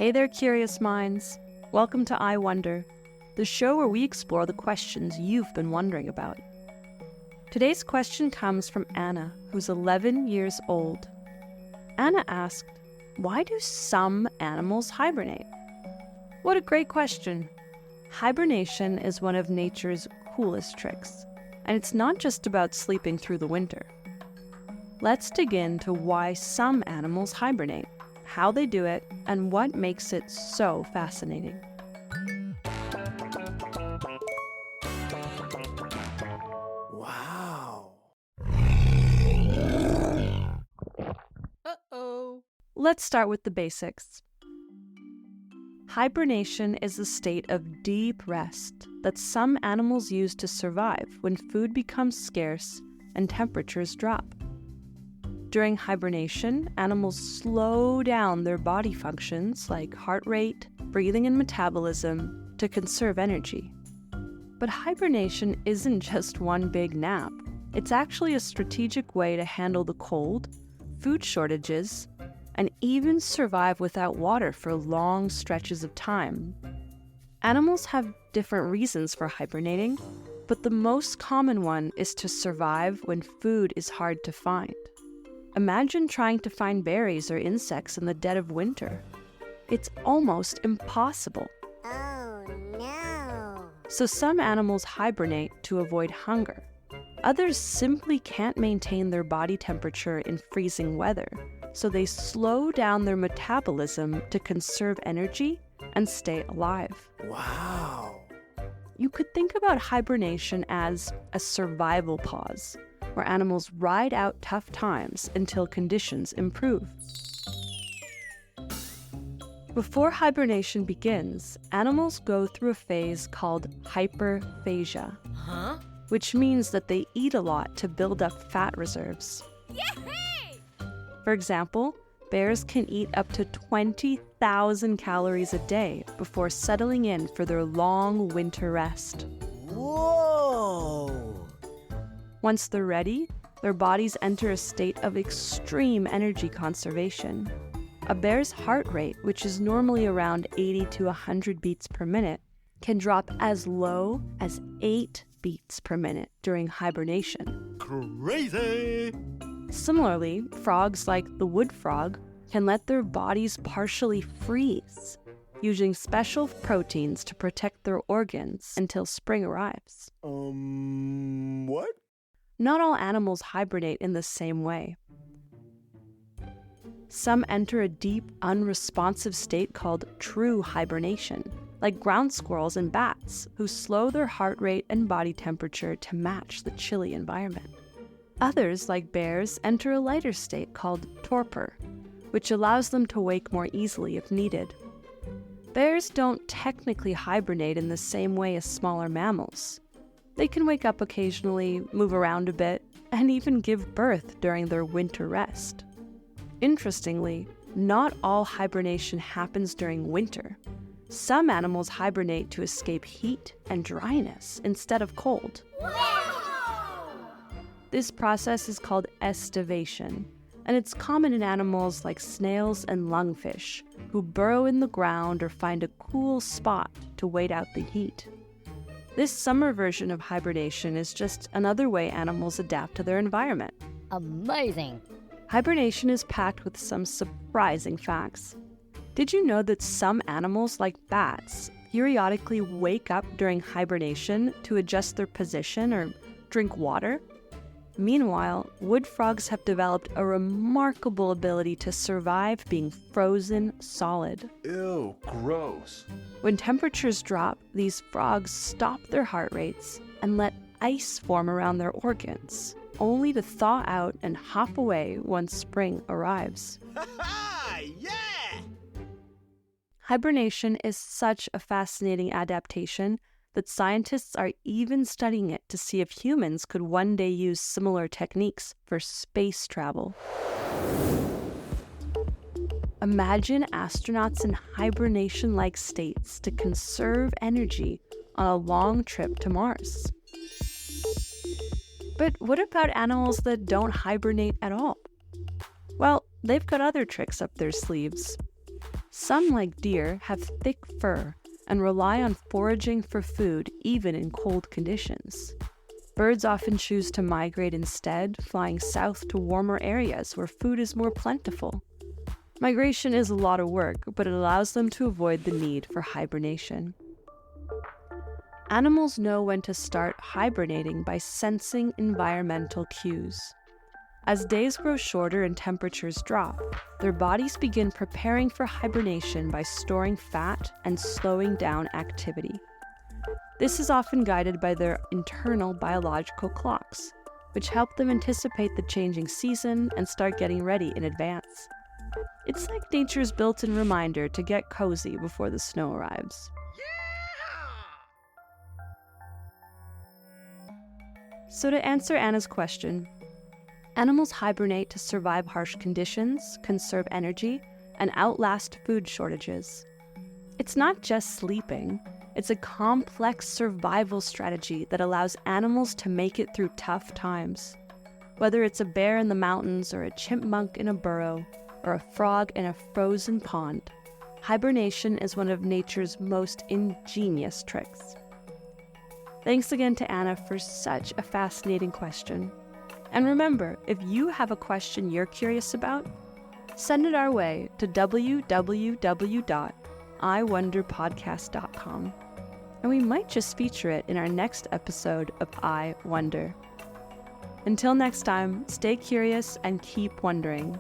Hey there, curious minds. Welcome to I Wonder, the show where we explore the questions you've been wondering about. Today's question comes from Anna, who's 11 years old. Anna asked, why do some animals hibernate? What a great question. Hibernation is one of nature's coolest tricks, and it's not just about sleeping through the winter. Let's dig into why some animals hibernate, how they do it, and what makes it so fascinating. Wow. Uh-oh. Let's start with the basics. Hibernation is a state of deep rest that some animals use to survive when food becomes scarce and temperatures drop. During hibernation, animals slow down their body functions like heart rate, breathing, and metabolism to conserve energy. But hibernation isn't just one big nap. It's actually a strategic way to handle the cold, food shortages, and even survive without water for long stretches of time. Animals have different reasons for hibernating, but the most common one is to survive when food is hard to find. Imagine trying to find berries or insects in the dead of winter. It's almost impossible. Oh, no. So some animals hibernate to avoid hunger. Others simply can't maintain their body temperature in freezing weather, so they slow down their metabolism to conserve energy and stay alive. Wow. You could think about hibernation as a survival pause, where animals ride out tough times until conditions improve. Before hibernation begins, animals go through a phase called hyperphagia, which means that they eat a lot to build up fat reserves. Yay! For example, bears can eat up to 20,000 calories a day before settling in for their long winter rest. Whoa. Once they're ready, their bodies enter a state of extreme energy conservation. A bear's heart rate, which is normally around 80 to 100 beats per minute, can drop as low as 8 beats per minute during hibernation. Crazy. Similarly, frogs like the wood frog can let their bodies partially freeze, using special proteins to protect their organs until spring arrives. What? Not all animals hibernate in the same way. Some enter a deep, unresponsive state called true hibernation, like ground squirrels and bats, who slow their heart rate and body temperature to match the chilly environment. Others, like bears, enter a lighter state called torpor, which allows them to wake more easily if needed. Bears don't technically hibernate in the same way as smaller mammals. They can wake up occasionally, move around a bit, and even give birth during their winter rest. Interestingly, not all hibernation happens during winter. Some animals hibernate to escape heat and dryness instead of cold. This process is called estivation, and it's common in animals like snails and lungfish, who burrow in the ground or find a cool spot to wait out the heat. This summer version of hibernation is just another way animals adapt to their environment. Amazing. Hibernation is packed with some surprising facts. Did you know that some animals, like bats, periodically wake up during hibernation to adjust their position or drink water? Meanwhile, wood frogs have developed a remarkable ability to survive being frozen solid. Ew, gross. When temperatures drop, these frogs stop their heart rates and let ice form around their organs, only to thaw out and hop away once spring arrives. Yeah! Hibernation is such a fascinating adaptation that scientists are even studying it to see if humans could one day use similar techniques for space travel. Imagine astronauts in hibernation-like states to conserve energy on a long trip to Mars. But what about animals that don't hibernate at all? Well, they've got other tricks up their sleeves. Some, like deer, have thick fur and rely on foraging for food even in cold conditions. Birds often choose to migrate instead, flying south to warmer areas where food is more plentiful. Migration is a lot of work, but it allows them to avoid the need for hibernation. Animals know when to start hibernating by sensing environmental cues. As days grow shorter and temperatures drop, their bodies begin preparing for hibernation by storing fat and slowing down activity. This is often guided by their internal biological clocks, which help them anticipate the changing season and start getting ready in advance. It's like nature's built-in reminder to get cozy before the snow arrives. So to answer Anna's question, animals hibernate to survive harsh conditions, conserve energy, and outlast food shortages. It's not just sleeping, it's a complex survival strategy that allows animals to make it through tough times. Whether it's a bear in the mountains or a chipmunk in a burrow, or a frog in a frozen pond, hibernation is one of nature's most ingenious tricks. Thanks again to Anna for such a fascinating question. And remember, if you have a question you're curious about, send it our way to www.iwonderpodcast.com, and we might just feature it in our next episode of I Wonder. Until next time, stay curious and keep wondering.